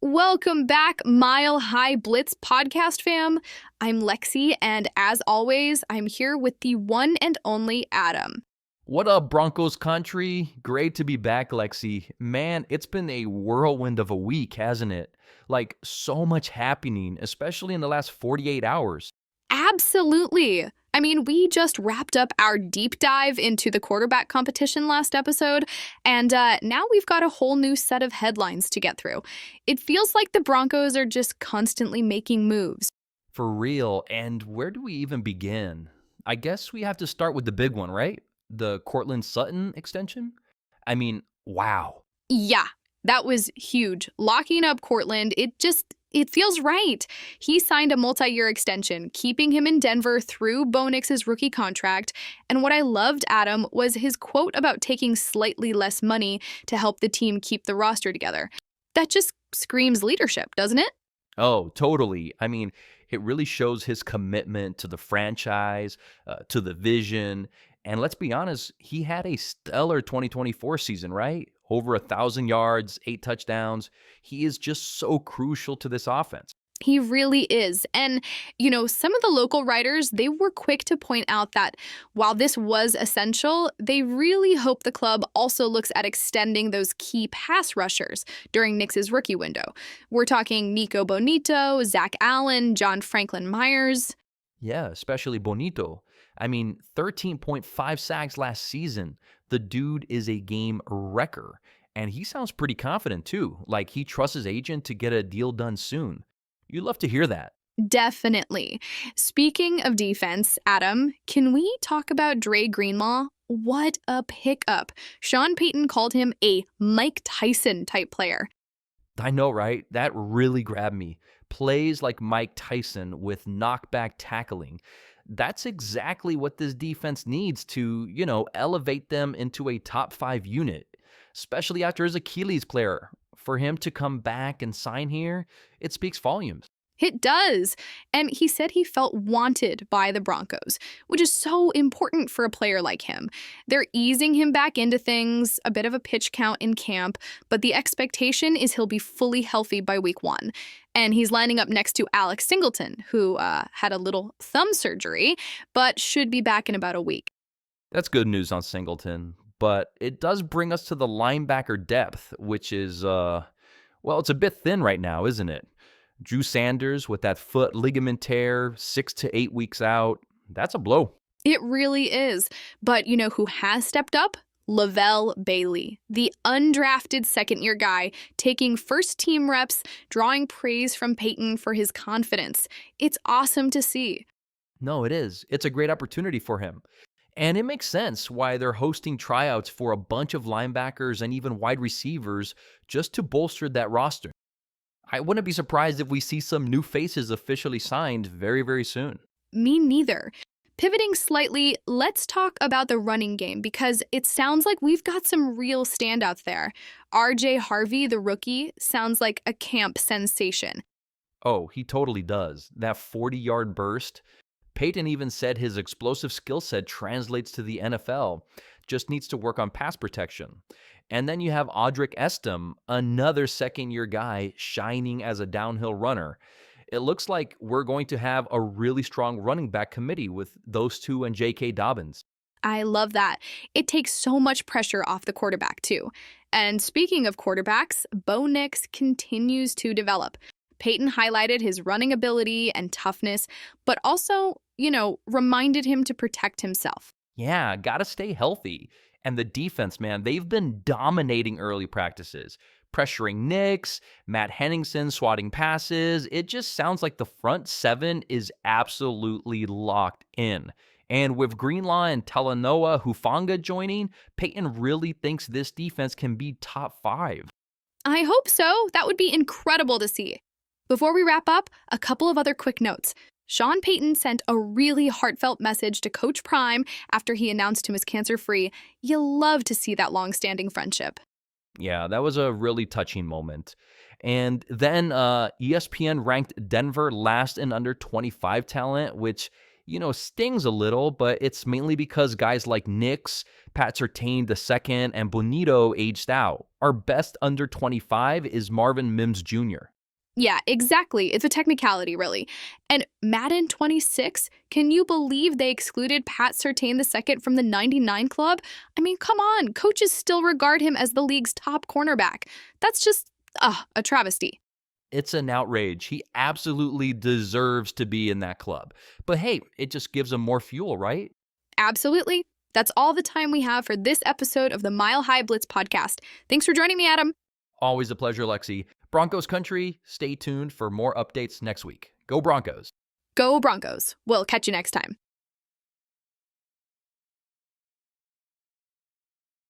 Welcome back, Mile High Blitz podcast fam. I'm Lexi, and as always, I'm here with the one and only Adam. What up, Broncos country? Great to be back, Lexi. Man, it's been a whirlwind of a week, hasn't it? Like, so much happening, especially in the last 48 hours. Absolutely. I mean, we just wrapped up our deep dive into the quarterback competition last episode, and now we've got a whole new set of headlines to get through. It feels like the Broncos are just constantly making moves. For real, and where do we even begin? I guess we have to start with the big one, right? The Courtland Sutton extension? I mean, wow. Yeah, that was huge. Locking up Courtland, it feels right. He signed a multi-year extension, keeping him in Denver through Bo Nix's rookie contract. And what I loved, Adam, was his quote about taking slightly less money to help the team keep the roster together. That just screams leadership, doesn't it? Oh, totally. I mean, it really shows his commitment to the franchise, to the vision. And let's be honest, he had a stellar 2024 season, right? Over 1,000 yards, 8 touchdowns. He is just so crucial to this offense. He really is. And, some of the local writers, they were quick to point out that while this was essential, they really hope the club also looks at extending those key pass rushers during Nix's rookie window. We're talking Nico Bonito, Zach Allen, John Franklin Myers. Yeah, especially Bonito. I mean, 13.5 sacks last season. The dude is a game wrecker. And he sounds pretty confident, too. Like he trusts his agent to get a deal done soon. You love to hear that. Definitely. Speaking of defense, Adam, can we talk about Dre Greenlaw? What a pickup. Sean Payton called him a Mike Tyson type player. I know, right? That really grabbed me. Plays like Mike Tyson with knockback tackling. That's exactly what this defense needs to, elevate them into a top 5 unit, especially after his Achilles player. For him to come back and sign here, it speaks volumes. It does. And he said he felt wanted by the Broncos, which is so important for a player like him. They're easing him back into things, a bit of a pitch count in camp, but the expectation is he'll be fully healthy by week 1. And he's lining up next to Alex Singleton, who had a little thumb surgery, but should be back in about a week. That's good news on Singleton, but it does bring us to the linebacker depth, which is, it's a bit thin right now, isn't it? Drew Sanders with that foot ligament tear, 6 to 8 weeks out. That's a blow. It really is. But you know who has stepped up? Levelle Bailey, the undrafted second-year guy, taking first-team reps, drawing praise from Payton for his confidence. It's awesome to see. No, it is. It's a great opportunity for him. And it makes sense why they're hosting tryouts for a bunch of linebackers and even wide receivers just to bolster that roster. I wouldn't be surprised if we see some new faces officially signed very, very soon. Me neither. Pivoting slightly, let's talk about the running game because it sounds like we've got some real standouts there. RJ Harvey, the rookie, sounds like a camp sensation. Oh, he totally does. That 40-yard burst. Payton even said his explosive skill set translates to the NFL. Just needs to work on pass protection. And then you have Audric Estime, another second-year guy shining as a downhill runner. It looks like we're going to have a really strong running back committee with those two and J.K. Dobbins. I love that. It takes so much pressure off the quarterback, too. And speaking of quarterbacks, Bo Nix continues to develop. Payton highlighted his running ability and toughness, but also, reminded him to protect himself. Yeah, gotta stay healthy. And the defense, man, they've been dominating early practices. Pressuring Nix, Matt Henningsen swatting passes. It just sounds like the front 7 is absolutely locked in. And with Greenlaw and Talanoa Hufanga joining, Payton really thinks this defense can be top 5. I hope so. That would be incredible to see. Before we wrap up, a couple of other quick notes. Sean Payton sent a really heartfelt message to Coach Prime after he announced him as cancer-free. You'll love to see that long-standing friendship. Yeah, that was a really touching moment. And then ESPN ranked Denver last in under 25 talent, which, stings a little, but it's mainly because guys like Nix, Pat Surtain II, and Bonito aged out. Our best under 25 is Marvin Mims Jr. Yeah, exactly. It's a technicality, really. And Madden 26, can you believe they excluded Pat Surtain II from the 99 club? I mean, come on. Coaches still regard him as the league's top cornerback. That's just, a travesty. It's an outrage. He absolutely deserves to be in that club. But hey, it just gives him more fuel, right? Absolutely. That's all the time we have for this episode of the Mile High Blitz podcast. Thanks for joining me, Adam. Always a pleasure, Lexi. Broncos country, stay tuned for more updates next week. Go Broncos. Go Broncos. We'll catch you next time.